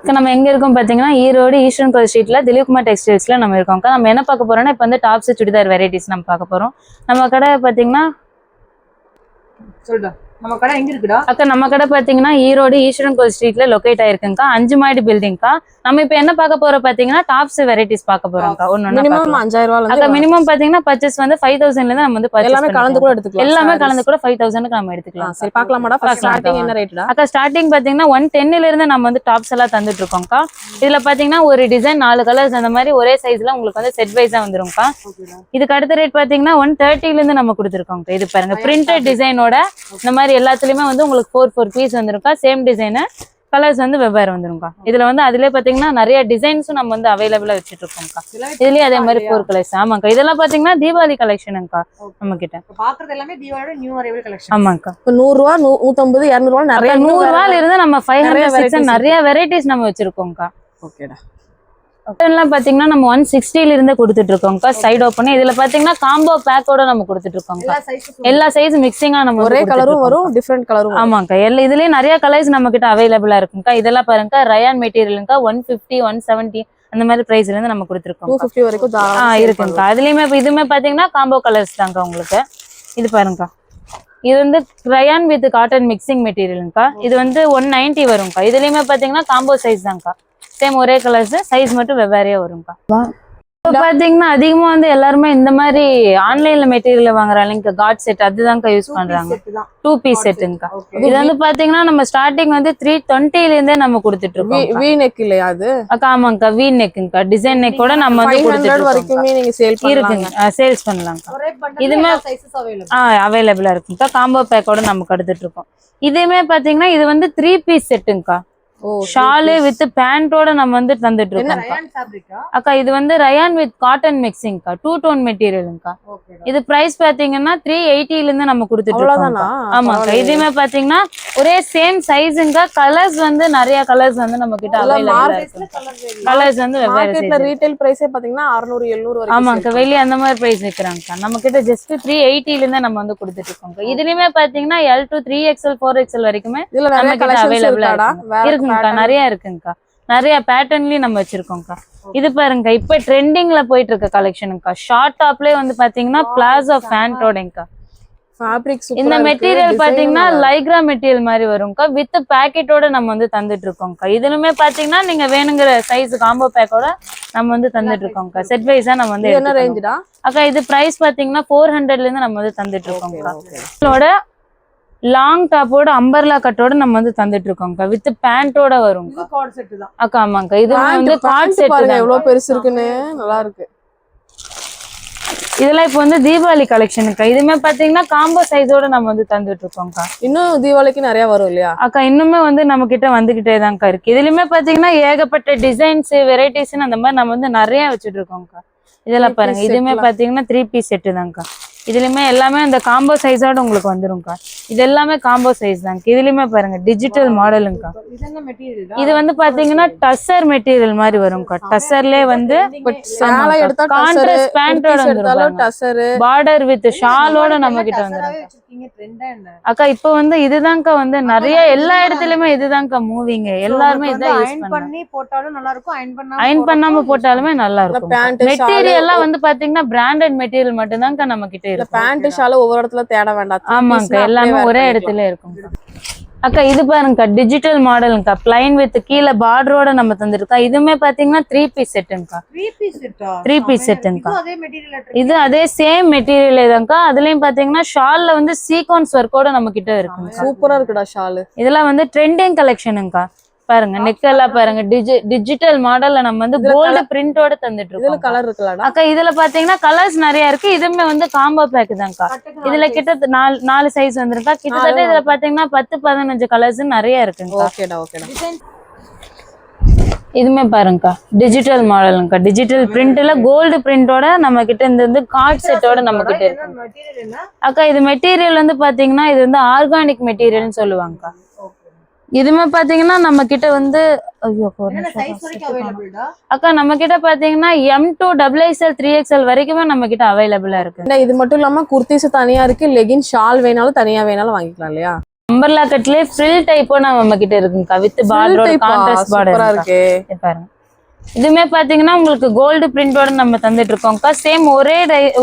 நம்ம எங்க இருக்கோம் பாத்தீங்கன்னா ஈரோடு ஈஸ்வரன் கோயில் ஸ்ட்ரீட்ல திலீப்குமார் டெக்ஸ்டைல்ஸ்ல நம்ம இருக்கோம். நம்ம என்ன பார்க்க போறோம்னா இப்போ வந்து டாப்ஸ் சுடிதார் வெரைட்டிஸ் நம்ம பார்க்க போறோம். நம்ம கடை பாத்தீங்கன்னா சொல்லுடா நம்ம கடை எங்க இருக்குடா? அக்கா நம்ம கடை பாத்தீங்கன்னா ஈரோடு ஈஸ்வரன் கோயில் ஸ்ட்ரீட்ல லொகேட் ஆயிருக்குங்கக்கா. 5 மாடி பில்டிங்க்கா. நம்ம இப்ப என்ன பார்க்க போறோம் பாத்தீங்கன்னா டாப்ஸ் வெரைட்டிஸ் பார்க்க போறோம்க்கா. மினிமம் 5000 ரூபாயில அக்கா மினிமம் பாத்தீங்கன்னா பர்ச்சேஸ் வந்து 5000ல இருந்து நம்ம வந்து எல்லாமே கலந்து கூட எடுத்துக்கலாம். எல்லாமே கலந்து கூட 5000க்கு நம்ம எடுத்துக்கலாம். சரி பார்க்கலாமாடா? ஸ்டார்டிங் என்ன ரேட்டா? அக்கா ஸ்டார்டிங் பாத்தீங்கன்னா 110ல இருந்து நம்ம வந்து டாப்ஸ் எல்லாம் தந்துட்டு இருக்கோம்க்கா. இதுல பாத்தீங்கன்னா ஒரு டிசைன் 4 கலர்ஸ் அந்த மாதிரி ஒரே சைஸ்ல உங்களுக்கு வந்து செட் வைஸா வந்துரும்க்கா. இதுக்கு அடுத்த ரேட் பாத்தீங்கன்னா 130ல இருந்து நம்ம கொடுத்துருக்கோம். இது பாருங்க பிரிண்டட் டிசைனோட இந்த மாதிரி எல்லாத்துலயுமே வந்து உங்களுக்கு 4 பீஸ் வந்துரும்க்கா. சேம் டிசைனு கலர்ஸ் வந்து வெவ்வேறு வந்துரும்க்கா. இதுல வந்து அதுலயே பாத்தீங்கன்னா நிறைய டிசைன்ஸும் நம்ம வந்து அவைலபிளா வச்சுட்டு இருக்கோம்க்கா. இதுலயே அதே மாதிரி 4 கலர்ஸ். ஆமாக்கா இதெல்லாம் பாத்தீங்கன்னா தீபாவளி கலெக்ஷனுங்கக்கா. நம்ம கிட்ட பாக்குறது எல்லாமே தீபாவளியோட நியூ அரைவல் கலெக்ஷன். ஆமாக்கா 100 ரூபா 150 200 ரூபா நிறைய 100 ரூபாயில இருந்து நம்ம 500 நிறைய வெரைட்டிஸ் நம்ம வச்சிருக்கோம்க்கா. ஓகேடா. எல்லாம் பாத்தீங்கன்னா நம்ம 160ல இருந்து கொடுத்துட்டு இருக்கோம்க்கா. சைடு ஓபன் இதுல பாத்தீங்கன்னா காம்போ பேக்கோட நம்ம கொடுத்துட்டு இருக்கோம்க்கா. எல்லா சைஸ் மிக்சிங்கா நம்ம ஒரே கலரும் வரும், டிஃபரெண்ட் கலரும். ஆமாக்கா இதுலயே நிறைய கலர்ஸ் நம்ம கிட்ட அவைலபிளா இருக்கும்க்கா. இதெல்லாம் பாருங்கக்கா ரயான் மெட்டீரியலுங்கக்கா. 150 170 அந்த மாதிரி பிரைஸ்ல இருந்து நம்ம கொடுத்துருக்கோம். 250 வரைக்கும் இருக்குங்கக்கா. அதுலயுமே இதுமே பாத்தீங்கன்னா காம்போ கலர்ஸ் தாங்க உங்களுக்கு. இது பாருங்கக்கா. இது வந்து ரயான் வித் காட்டன் மிக்சிங் மெட்டீரியலுங்கக்கா. இது வந்து 190 வரும்க்கா. இதுலயுமே பாத்தீங்கன்னா காம்போ சைஸ் தான்க்கா. சேம் ஒரே கலர்ஸ் சைஸ் மட்டும் வெவ்வேறையா வரும்க்கா. இப்போ பாத்தீங்கன்னா அதிகமா வந்து எல்லாருமே இந்த மாதிரி ஆன்லைன்ல மெட்டீரியல் வாங்குறாங்க. காட் செட் அதுதான்க்கா யூஸ் பண்றாங்க. 2 பீஸ் செட்டுங்கக்கா. இது வந்து பாத்தீங்கன்னா நம்ம ஸ்டார்டிங் வந்து 320ல இருந்தே நம்ம கொடுத்துட்டு இருக்கோம். வி நெக் இல்லையா அது? அக்கா ஆமாங்கக்கா வி நெக்குங்கக்கா. டிசைன் நெக்கோட நம்ம வந்து 500 வரைக்குமே நீங்க சேல் இருக்குங்க. சேல்ஸ் பண்ணலாம்க்கா. இதுமே அவைலபிளா இருக்குங்கக்கா. காம்போ பேக்கோட நம்ம எடுத்துட்டு இருக்கோம். இதுமே பாத்தீங்கன்னா இது வந்து 3 பீஸ் செட்டுங்கக்கா. ஷாலு வித் பேண்டோட நம்ம வந்து தந்துட்டு இருக்கோம். அக்கா இது வந்து ரயான் வித் காட்டன் மிக்சிங்க்கா. 2 டோன் மெட்டீரியலுங்கக்கா. இது பிரைஸ் பாத்தீங்கன்னா 380ல இருந்து நம்ம கொடுத்துட்டு இருக்கோம். ஆமாக்கா இதுமே பாத்தீங்கன்னா ஒரே சேம் சைஸுங்க. கலர்ஸ் வந்து நிறைய கலர்ஸ் வந்து நம்ம கிட்ட அவைலபிளா இருக்கு. கலர்ஸ் வந்து மார்க்கெட்ல ரீட்டைல் பிரைஸே பாத்தீங்கன்னா 600 700 வரைக்கும். ஆமாக்கா வெளிய அந்த மாதிரி பிரைஸ் விக்கிறாங்கக்கா. நம்ம கிட்ட ஜஸ்ட் 380ல இருந்து நம்ம வந்து கொடுத்துட்டு இருக்கோம். இதுலயுமே பாத்தீங்கன்னா L to 3XL 4XL வரைக்குமே நம்ம கிட்ட அவைலபிளா இருக்கு. நிறைய இருக்குங்கக்கா. நிறைய பேட்டர்ன்லயும் நம்ம வச்சிருக்கோம்க்கா. இது பாருங்க இப்ப ட்ரெண்டிங்ல போயிட்டு இருக்க கலெக்ஷனுங்கக்கா. ஷார்ட் டாப்லயே வந்து பாத்தீங்கன்னா பிளாசோ ஃபேண்டோடங்கக்கா. இந்த மெட்டீரியல் பாத்தீங்கன்னா லைக்ரா மெட்டீரியல் மாதிரி வரும்க்கா. வித் பேக்கெட்டோட நம்ம வந்து தந்துட்டு இருக்கோம்க்கா. இதுலுமே பாத்தீங்கன்னா நீங்க வேணுங்கிற சைஸ் காம்போ பேக்கோட நம்ம வந்து தந்துட்டு இருக்கோம்க்கா. செட் வைஸா நம்ம வந்து என்ன ரேஞ்சுடா? அக்கா இது பிரைஸ் பாத்தீங்கன்னா 400ல இருந்து நம்ம வந்து தந்துட்டு இருக்கோம்க்கா. இதோட லாங் டாப்போட அம்பர்லா கட்டோட நம்ம வந்து தந்துட்டு இருக்கோம்க்கா. வித் பேண்டோட வரும்க்கா. அக்கா ஆமாங்கக்கா இது வந்து கார்ட் செட் பாருங்க எவ்வளவு பெருசு இருக்குன்னு. நல்லா இருக்கு. இதெல்லாம் இப்போ வந்து தீபாவளி கலெக்ஷனுக்கா. இதுமே பாத்தீங்கன்னா காம்போ சைஸோட நம்ம வந்து தந்துட்டு இருக்கோம்க்கா. இன்னும் தீபாவளிக்கு நிறைய வரும் இல்லையா அக்கா? இன்னுமே வந்து நம்ம கிட்ட வந்துகிட்டே தான்க்கா இருக்கு. இதுலயுமே பாத்தீங்கன்னா ஏகப்பட்ட டிசைன்ஸ் வெரைட்டிஸ் அந்த மாதிரி நம்ம வந்து நிறைய வச்சுட்டு இருக்கோம்க்கா. இதெல்லாம் பாருங்க இதுமே பாத்தீங்கன்னா 3 பீஸ் செட்டு தான்க்கா. இதுலயுமே எல்லாமே அந்த காம்போ சைஸோட உங்களுக்கு வந்துரும்க்கா. இது எல்லாமே காம்போ சைஸ் தாங்க. இதுலயுமே பாருங்க டிஜிட்டல் மாடலுங்கக்கா. இது வந்து பாத்தீங்கன்னா டஸ்ஸர் மெட்டீரியல் மாதிரி வரும்க்கா. டஸ்ஸர்லயே வந்து கான்ட்ராஸ்ட் பேண்டோட வந்துரும். பார்டர் வித் ஷாலோட நம்ம கிட்ட வந்துரும். அக்கா இப்ப வந்து இதுதான்க்கா வந்து நிறைய எல்லா இடத்துலயுமே இதுதான்க்கா மூவிங். எல்லாருமே இதான் யூஸ் பண்ணி போட்டாலும் நல்லா இருக்கும். அயன் பண்ணாம போட்டாலுமே நல்லா இருக்கும். மெட்டீரியல் எல்லாம் வந்து பாத்தீங்கன்னா பிராண்டட் மெட்டீரியல் மட்டும் தான்க்கா நம்ம கிட்ட இருக்கு. பேண்ட் ஷால ஒவ்வொரு இடத்துல தேட வேண்டாம். ஆமாங்கக்கா எல்லாமே ஒரே இடத்துல இருக்கும். அக்கா இது பாருங்கக்கா டிஜிட்டல் மாடலுங்கக்கா. பிளைன் வித் கீழே பார்டரோட நம்ம தந்துருக்கோம். இதுமே பாத்தீங்கன்னா 3 பீஸ் செட்டுங்கக்கா. 3 பீஸ் செட்டுங்கக்கா. இது அதே சேம் மெட்டீரியல் தான்க்கா. அதுலயும் பாத்தீங்கன்னா ஷால்ல வந்து சீக்வன்ஸ் ஒர்க்கோட நம்ம கிட்ட இருக்கு. சூப்பரா இருக்குடா ஷால். இதெல்லாம் வந்து ட்ரெண்டிங் கலெக்ஷனுங்கக்கா. பாருங்க நெக் எல்லாம் பாருங்க டிஜிட்டல் மாடல்ல நம்ம வந்து கோல்டு பிரிண்டோட தந்துட்டு இருக்கோம். இதுல கலர் இருக்குலடா அக்கா? இதுல பாத்தீங்கன்னா கலர்ஸ் நிறைய இருக்கு. இதுமே வந்து காம்போ பேக் தான்க்கா. இதுல கிட்ட 4 சைஸ் வந்துருக்கா. கிட்டத்தட்ட இதுல பாத்தீங்கன்னா 10-15 கலர்ஸ் நிறைய இருக்குங்க. ஓகேடா ஓகேடா. இதுமே பாருங்கக்கா டிஜிட்டல் மாடலுங்கக்கா. டிஜிட்டல் பிரிண்ட்ல கோல்டு பிரிண்டோட நம்ம கிட்ட இந்த வந்து கார்ட் செட்டோட நம்ம கிட்ட இருக்கு. அக்கா இது மெட்டீரியல் வந்து பாத்தீங்கன்னா இது வந்து ஆர்கானிக் மெட்டீரியல்னு சொல்லுவாங்கக்கா. இதுமே பாத்தீங்கன்னா நம்ம கிட்ட வந்து அக்கா நம்ம கிட்ட பாத்தீங்கன்னா M to XXL 3XL வரைக்குமே நம்ம கிட்ட அவைலபிளா இருக்கு. இது மட்டும் இல்லாம குர்த்திஸ் தனியா இருக்கு. லெகின் ஷால் வேணாலும் தனியா வேணாலும் வாங்கிக்கலாம் இல்லையா? அம்பர்லா கட்லயே ஃப்ரில் டைப்போ நம்ம கிட்ட இருக்குங்கக்கா வித் பார்டரோட கான்ட்ராஸ்ட் சூப்பரா பார்டர் இருக்கே. பாருங்க. இதுமே பாத்தீங்கன்னா உங்களுக்கு கோல்டு பிரிண்டோட நம்ம தந்துட்டு இருக்கோம்க்கா. சேம்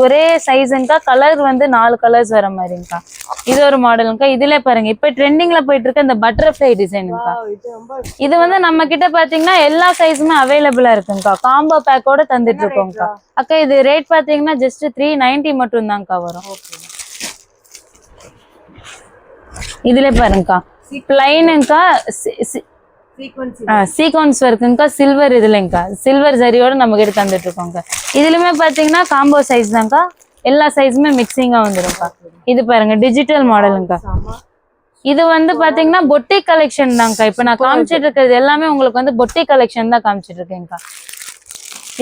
ஒரே சைஸுங்கக்கா. கலர் வந்து 4 கலர்ஸ் வர மாதிரிங்கக்கா. இது ஒரு மாடலுங்கக்கா. இதுல பாருங்க இப்ப ட்ரெண்டிங்ல போயிட்டு இருக்க இந்த பட்டர்ஃப்ளை டிசைனுங்கக்கா. இது வந்து நம்ம கிட்ட பாத்தீங்கன்னா எல்லா சைஸுமே அவைலபிளா இருக்குங்கக்கா. காம்போ பேக்கோட தந்துட்டு இருக்கோம்க்கா. அக்கா இது ரேட் பாத்தீங்கன்னா ஜஸ்ட் 390 மட்டும் தான்க்கா வரும். இதுல பாருங்கக்கா பிளைனுங்கக்கா. சீக்வன்ஸ் ஒர்க்குங்கக்கா. சில்வர் இதுலங்கக்கா. சில்வர் ஜரியோட நம்ம கிட்ட தந்துட்டு இருக்கோங்க. இதுலயுமே பாத்தீங்கன்னா காம்போ சைஸ் தான்க்கா. எல்லா சைஸுமே மிக்சிங்கா வந்துரும்க்கா. இது பாருங்க டிஜிட்டல் மாடலுங்கக்கா. இது வந்து பாத்தீங்கன்னா பொட்டிக் கலெக்ஷன் தான்க்கா. இப்ப நான் காமிச்சிட்டு இருக்கிறது எல்லாமே உங்களுக்கு வந்து பொட்டிக் கலெக்ஷன் தான் காமிச்சிட்டு இருக்கேன்க்கா.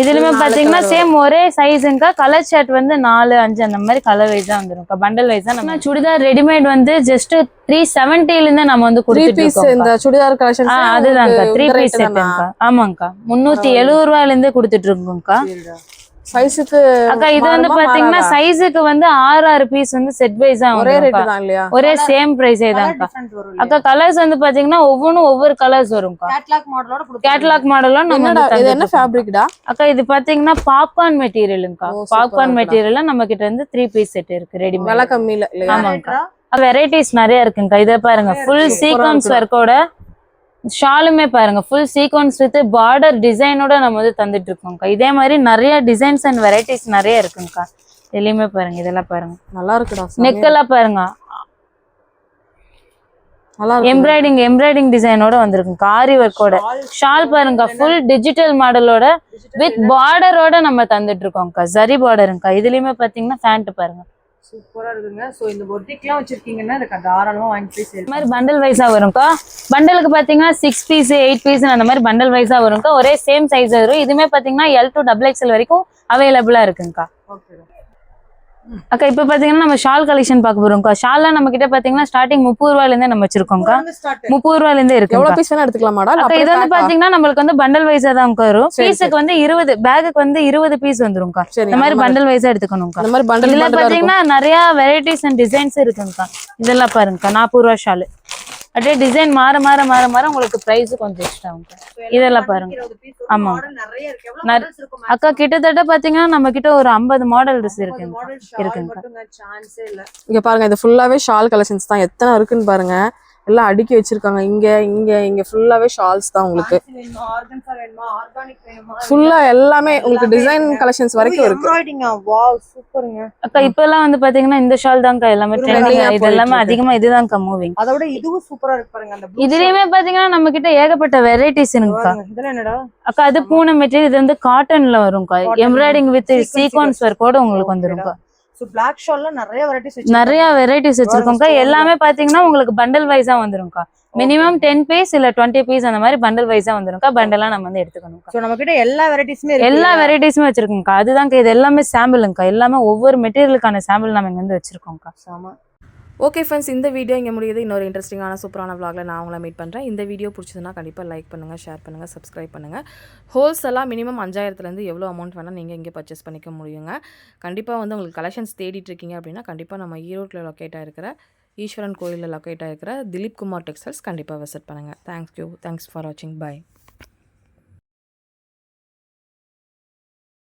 இதுலயுமே பாத்தீங்கன்னா சேம் ஒரே சைஸுங்கக்கா. கலர் ஷர்ட் வந்து 4, 5 அந்த மாதிரி கலர் வைஸா வந்துரும்க்கா. பண்டல் வைஸா நம்ம சுடிதார் ரெடிமேட் வந்து ஜஸ்ட் 370 இருந்து நம்ம வந்து கொடுத்துட்டு இருக்கோம். இந்த சுடிதார் கலெக்ஷன் அதுதான்க்கா 3 பீஸ் செட்டுங்கக்கா. ஆமாங்கக்கா 370 ரூபாயில இருந்தே கொடுத்துட்டு இருக்கோம்க்கா. சைஸுக்கு அக்கா இது வந்து பாத்தீங்கன்னா சைஸுக்கு வந்து 6 பீஸ் வந்து செட் வைஸா ஒரே ரேட் தான் இல்லையா? ஒரே சேம் பிரைஸே தான்க்கா. அக்கா கலர்ஸ் வந்து பாத்தீங்கன்னா ஒவ்வொரு கலர்ஸ் வரும்க்கா. கேட்டலாக் மாடலோட நம்ம இது என்ன ஃபேப்ரிக்டா? அக்கா இது பாத்தீங்கன்னா பாப்கார்ன் மெட்டீரியலுங்கக்கா. பாப்கார்ன் மெட்டீரியல்ல நம்ம கிட்ட வந்து 3 பீஸ் செட் இருக்கு ரெடிமேட். விலை கம்மியில இல்லையா? ஆமாங்கக்கா. வெரைட்டிஸ் நிறைய இருக்குங்கக்கா. இதை பாருங்க ஃபுல் சீக்வன்ஸ் ஒர்க்கோட ஷாலுமே பாருங்க ஃபுல் சீக்வன்ஸ் வித் பார்டர் டிசைனோட நம்ம வந்து தந்துட்டு இருக்கோம்க்கா. இதே மாதிரி நிறைய டிசைன்ஸ் அண்ட் வெரைட்டிஸ் நிறைய இருக்குங்கக்கா. இதுலயுமே பாருங்க இதெல்லாம் பாருங்க நல்லா இருக்குடா. நெக்கெல்லாம் பாருங்க நல்லா இருக்கு. எம்ப்ராய்டிங் டிசைனோட வந்திருக்குங்கக்கா. ஆரி ஒர்க்கோட ஷால் பாருங்க ஃபுல் டிஜிட்டல் மாடலோட வித் பார்டரோட நம்ம தந்துட்டு இருக்கோம்க்கா. ஜரி பார்டருங்கக்கா. இதுலயுமே பாத்தீங்கன்னா பேண்ட் பாருங்க சூப்பரா இருக்குங்க. சோ இந்த பொட்டிக்லாம் வச்சிருக்கீங்கன்னா இதுக்கு தாராளமா வாங்கி போய் சேல். இந்த மாதிரி பண்டல் வைஸா வரும்க்கா. பண்டலுக்கு பாத்தீங்கன்னா 6 பீஸ் 8 பீஸ் அந்த மாதிரி பண்டல் வைஸா வரும்க்கா. ஒரே சேம் சைஸ் வரும். இதுமே பாத்தீங்கன்னா L to XXL வரைக்கும் அவைலபிளா இருக்குங்கக்கா. அக்கா இப்ப பாத்தீங்கன்னா நம்ம ஷால் கலெக்ஷன் பார்க்க போறோம்க்கா. ஷால்லாம் நம்ம கிட்ட பாத்தீங்கன்னா ஸ்டார்டிங் 30 ரூபாயில இருந்தே நம்ம வச்சிருக்கோம்க்கா. 30 ரூபாயில இருந்தே இருக்கு. எவ்வளவு பீஸ் வேணா எடுத்துக்கலாமாடா? அக்கா இது வந்து பாத்தீங்கன்னா நம்மளுக்கு வந்து பண்டல் வைஸா தான் வரும். பீஸுக்கு வந்து 20 பேக்குக்கு வந்து 20 பீஸ் வந்துரும்க்கா. இந்த மாதிரி பண்டல் வைஸா எடுத்துக்கணும்க்கா. இந்த மாதிரி பண்டல் இதுல பாத்தீங்கன்னா நிறைய வெரைட்டிஸ் அண்ட் டிசைன்ஸ் இருக்குங்கக்கா. இதெல்லாம் பாருங்கக்கா 40 ரூபா ஷாலு. அப்படியே டிசைன் மாற உங்களுக்கு பிரைஸ் கொஞ்சம் எக்ஸ்ட்ரா ஆகும்க்கா. இதெல்லாம் பாருங்க. ஆமா அக்கா கிட்டத்தட்ட பாத்தீங்கன்னா நம்ம கிட்ட ஒரு 50 மாடல்ஸ் இருக்குங்க. இங்க பாருங்க இது ஃபுல்லாவே ஷால் கலெக்ஷன்ஸ் தான். எத்தனை இருக்குன்னு பாருங்க. எல்லாம் அடுக்கி வச்சிருக்காங்க. இங்க ஃபுல்லாவே ஷால்ஸ் தான் உங்களுக்கு. ஃபுல்லா எல்லாமே உங்களுக்கு டிசைன் கலெக்ஷன்ஸ் வரைக்கும் இருக்கு. வாவ் சூப்பர்ங்க. அக்கா இப்ப எல்லாம் வந்து பாத்தீங்கன்னா இந்த ஷால் தான்க்கா எல்லாமே ட்ரெண்டிங். இது எல்லாமே அதிகமா இதுதான்க்கா மூவிங். அதோட இதுவும் சூப்பரா இருக்கு பாருங்க. அந்த இதுலயுமே பாத்தீங்கன்னா நம்ம கிட்ட ஏகப்பட்ட வெரைட்டிஸ் இருக்குக்கா. இதெல்லாம் என்னடா அக்கா அது பூனை மெட்டீரியல். இது வந்து காட்டன்ல வரும்க்கா. எம்ப்ராய்டிங் வித் சீக்வன்ஸ் ஒர்க்கோட உங்களுக்கு வந்துரும்க்கா. சோ பிளாக் ஷால்ல நிறைய வெரைட்டிஸ் வச்சிருக்கோம்க்கா. எல்லாமே பாத்தீங்கன்னா உங்களுக்கு பண்டல் வைஸா வந்துரும்க்கா. மினிமம் 10 பீஸ் இல்ல 20 பீஸ் அந்த மாதிரி பண்டல் வைஸா வந்துரும்க்கா. பண்டலா நம்ம வந்து எடுத்துக்கணும். சோ நம்ம கிட்ட எல்லா வெரைட்டிஸுமே இருக்கு. எல்லா வெரைட்டிஸுமே வச்சிருக்கோம்க்கா. அதுதான்க்கா இது எல்லாமே சாம்பிளுங்கக்கா. எல்லாமே ஒவ்வொரு மெட்டீரியலுக்கான சாம்பிள் நம்ம இங்க வந்து வச்சிருக்கோம்க்கா. ஆமா. ஓகே ஃப்ரெண்ட்ஸ், இந்த வீடியோ இங்கே முடியுது. இன்னொரு இன்ட்ரெஸ்டிங்கான சூப்பரான vlogல நான் உங்களை மீட் பண்ணுறேன். இந்த வீடியோ பிடிச்சதுன்னா கண்டிப்பாக லைக் பண்ணுங்கள், ஷேர் பண்ணுங்கள், சப்ஸ்கிரைப் பண்ணுங்கள். ஹோல்சேலாக மினிமம் 5000லேருந்து எவ்வளோ அமௌண்ட் வேணால் நீங்கள் இங்கே பர்ச்சேஸ் பண்ணிக்க முடியுங்க. கண்டிப்பாக வந்து உங்களுக்கு கலெக்ஷன்ஸ் தேடிட்டு இருக்கீங்க அப்படின்னா கண்டிப்பாக நம்ம ஈரோட்டில் லொக்கேட் ஆகிருக்கிற ஈஸ்வரன் கோயிலில் லொக்கேட் ஆகிருக்கிற திலீப் குமார் டெக்ஸ்டைல்ஸ் கண்டிப்பாக விசிட் பண்ணுங்கள். தேங்க்ஸ் ஃபார் வாட்சிங். பை.